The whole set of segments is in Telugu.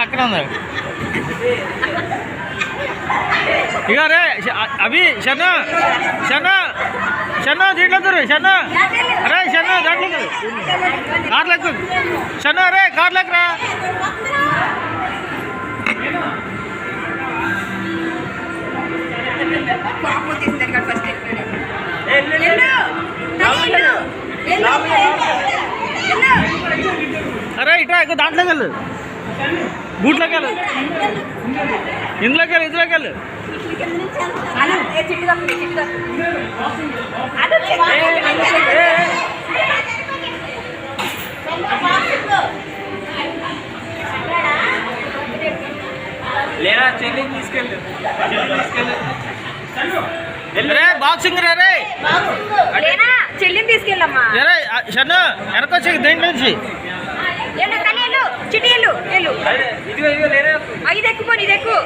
పక్కన ఉంది ఇక రే అభి షన్ను షన్ను షన్ను దీంట్లో షన్ను రే షన్ను దాంట్లో కార్లు ఎక్కు షన్ను రే కార్లు ఎక్కురా అరే ఇట్రా ఎక్కువ దాంట్లోకి వెళ్ళు బూట్లోకి వెళ్ళు ఇందులోకి వెళ్ళు ఇందులోకి వెళ్ళు లేరా చెల్లి తీసుకెళ్ళు రే బాక్సింగ్ రే చెల్లిని తీసుకెళ్ళమ్మా రే షన్ను వెనకొచ్చి దేంట్లో నుంచి చిటి వెళ్ళు ఇదిగో లేరా ఇది ఎక్కువ ఇది ఎక్కువ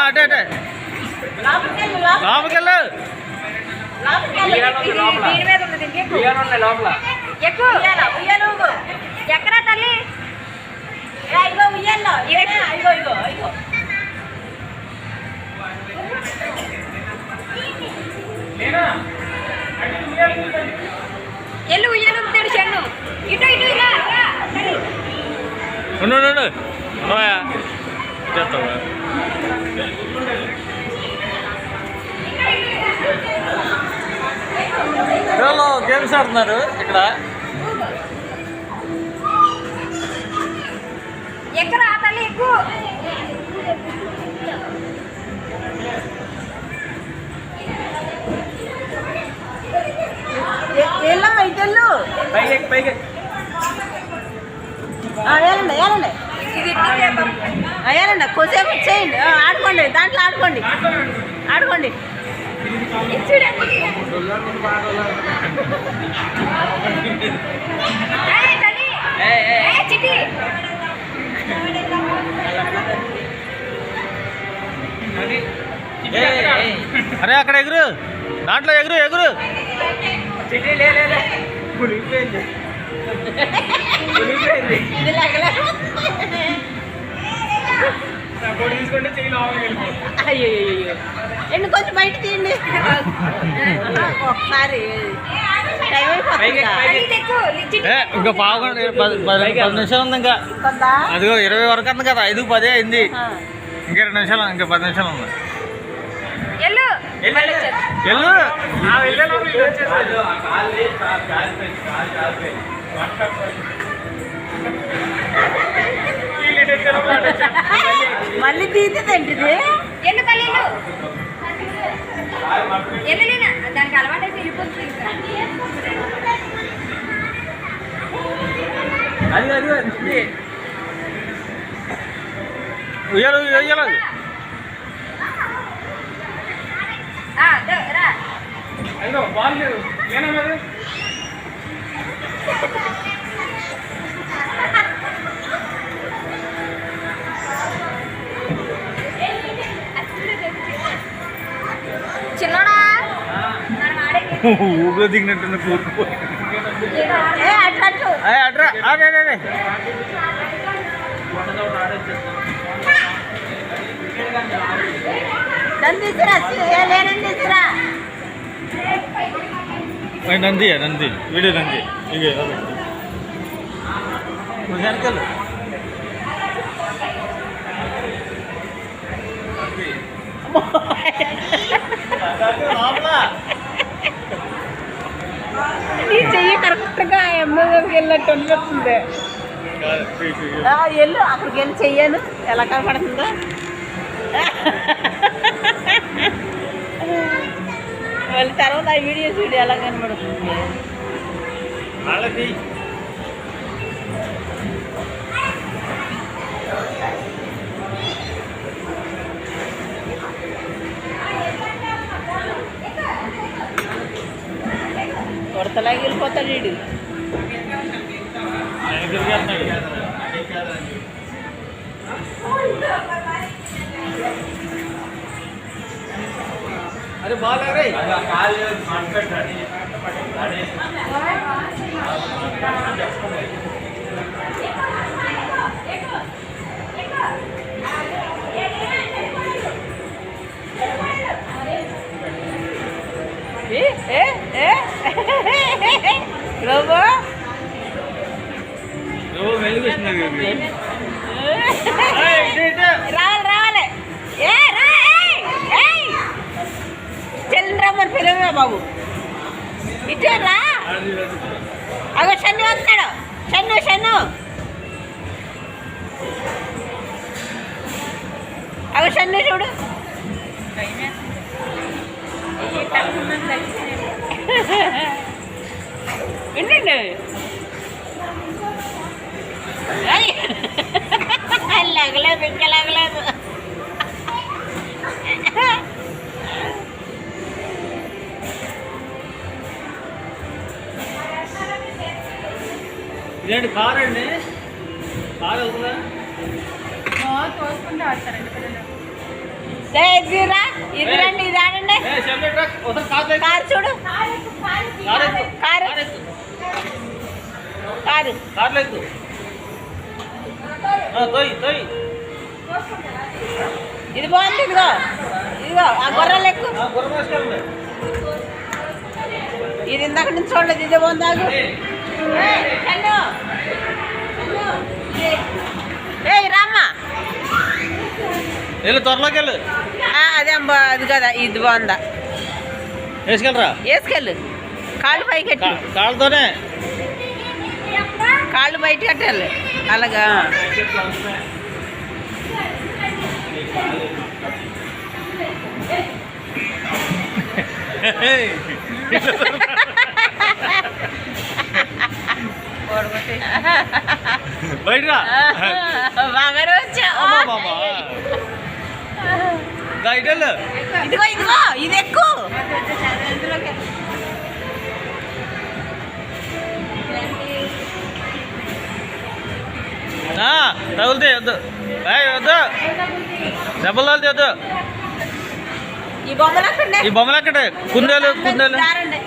అటే అటే లోపలికెళ్ళు దీని మీద ఉన్నది లోపల ఎక్కువ ఎక్కడా తల్లి ఉయ్యాలో ఎల్లు ఉయ్యాలు చెన్ను ఇటు ఇటు ఇలా చేస్తావా పిల్లలు గేమ్స్ ఆడుతున్నారు ఇక్కడ ఎక్కడ తల్లి ఎక్కువ వెళ్ళమ్మా ఇటెళ్ళు పైకి వెళ్ళండి ఇది వెళ్ళండి కొద్దిసేపు చేయండి ఆడుకోండి దాంట్లో ఆడుకోండి చిటి అరే అక్కడ ఎగురు దాంట్లో ఎగురు చిట్టి పులిపోయింది తీసుకుంటే చెయ్యి లోపలికి వెళ్ళిపోతుంది. అయ్యో కొంచెం బయట తీయండి ఒకసారి ఇంకా పావుగంట 10 నిమిషాలు ఉంది ఇంకా అదిగో 20 వరకు అంది కదా 5:10 అయింది ఇంకా 2 నిమిషాలు ఇంకా 10 నిమిషాలు ఉంది మళ్ళీ తీసేదంటిది దానికి అలవాటు అయితే వెళ్ళిపోతుంది ఉయ్యాలి చిన్నోడా ఊపిరి దిగినట్టు కూర్చో అట్రా నంది వీడియో నంది ఇవే వెనకాల నీ చెయ్యి కరెక్ట్గా ఎమ్మెల్యేకి వెళ్ళినట్టు అనిపిస్తుంది వెళ్ళు అక్కడికి వెళ్ళి చెయ్యాను ఎలా కనపడుతుందో మళ్ళీ తర్వాత ఆ వీడియో చూడు ఎలా కనపడుతుంది కొడతలాగి వెళ్ళిపోతాడు వీడు अरे बाल आ रही బాబు రావాలి రావాలి ఏ రా చెల్లిని రమ్మని పిల్లవే బాబు ఇటు రా అగో షన్ను వస్తాడు షన్ను షన్ను అగో షన్ను చూడు వినండి లగలేదు ఇంకా లగలేదు ఇదేంటి కార్ అండి కార్ వెళ్తుందా ఇదిరా ఇదిరండి ఇది ఆడండి కారు చూడు కారు కారు కార్లేదు తోయ్ ఇది బాగుంది ఇదిగో ఇదిగో ఆ గొర్రెలు ఎక్కువ ఇది ఇందాక నుంచి చూడలేదు ఇదే బాగుంది ఆగు ఏ రామ్మా వెళ్ళు త్వరలోకి వెళ్ళు అదే అమ్మా అది కదా ఇది బాగుందా వేసుకెళ్ళరా వేసుకెళ్ళు కాళ్ళు పైకి కట్టి కాళ్ళతోనే కాళ్ళు బయట కట్టాలి అలాగా బయటరా బాగా వచ్చా ఇటెళ్ళు ఇదిగో ఇదిగో ఇది ఎక్కువ తగులుతాయి వద్దు వద్దు దెబ్బలు తగులుతాయి వద్దు ఈ బొమ్మలు ఈ బొమ్మలు ఎక్కడ కుందేలు కుందేలు దారండి